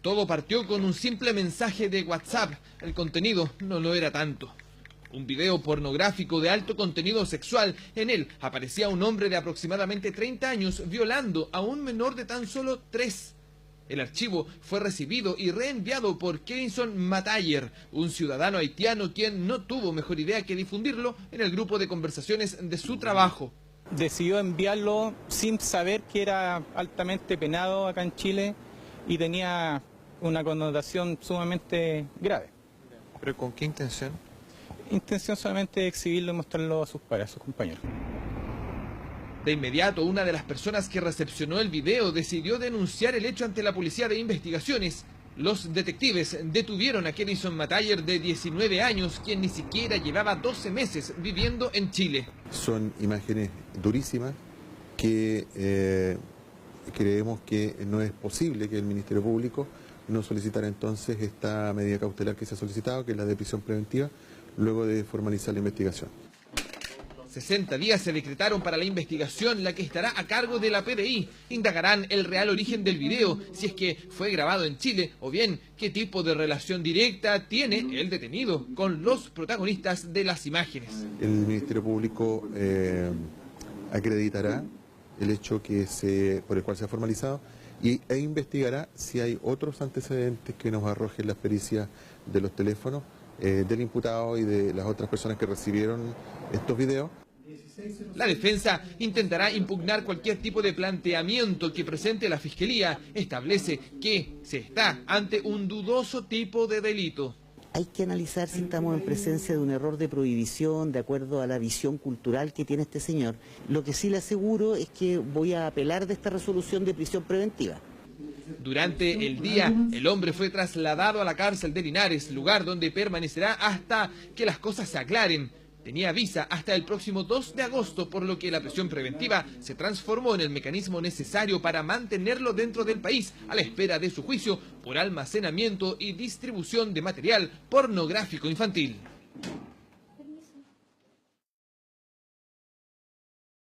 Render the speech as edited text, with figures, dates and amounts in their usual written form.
Todo partió con un simple mensaje de WhatsApp. El contenido no lo era tanto. Un video pornográfico de alto contenido sexual. En él aparecía un hombre de aproximadamente 30 años violando a un menor de tan solo 3. El archivo fue recibido y reenviado por Kenison Matayer, un ciudadano haitiano quien no tuvo mejor idea que difundirlo en el grupo de conversaciones de su trabajo. Decidió enviarlo sin saber que era altamente penado acá en Chile y tenía una connotación sumamente grave. ¿Pero con qué intención? Intención solamente de exhibirlo y mostrarlo a sus pares, a sus compañeros. De inmediato, una de las personas que recepcionó el video decidió denunciar el hecho ante la policía de investigaciones. Los detectives detuvieron a Kenison Matayer de 19 años, quien ni siquiera llevaba 12 meses viviendo en Chile. Son imágenes durísimas que creemos que no es posible que el Ministerio Público no solicitara entonces esta medida cautelar que se ha solicitado, que es la de prisión preventiva, luego de formalizar la investigación. 60 días se decretaron para la investigación, la que estará a cargo de la PDI. Indagarán el real origen del video, si es que fue grabado en Chile, o bien qué tipo de relación directa tiene el detenido con los protagonistas de las imágenes. El Ministerio Público acreditará el hecho por el cual se ha formalizado e investigará si hay otros antecedentes que nos arrojen las pericias de los teléfonos del imputado y de las otras personas que recibieron estos videos. La defensa intentará impugnar cualquier tipo de planteamiento que presente la Fiscalía. Establece que se está ante un dudoso tipo de delito. Hay que analizar si estamos en presencia de un error de prohibición de acuerdo a la visión cultural que tiene este señor. Lo que sí le aseguro es que voy a apelar de esta resolución de prisión preventiva. Durante el día, el hombre fue trasladado a la cárcel de Linares, lugar donde permanecerá hasta que las cosas se aclaren. Tenía visa hasta el próximo 2 de agosto, por lo que la prisión preventiva se transformó en el mecanismo necesario para mantenerlo dentro del país a la espera de su juicio por almacenamiento y distribución de material pornográfico infantil.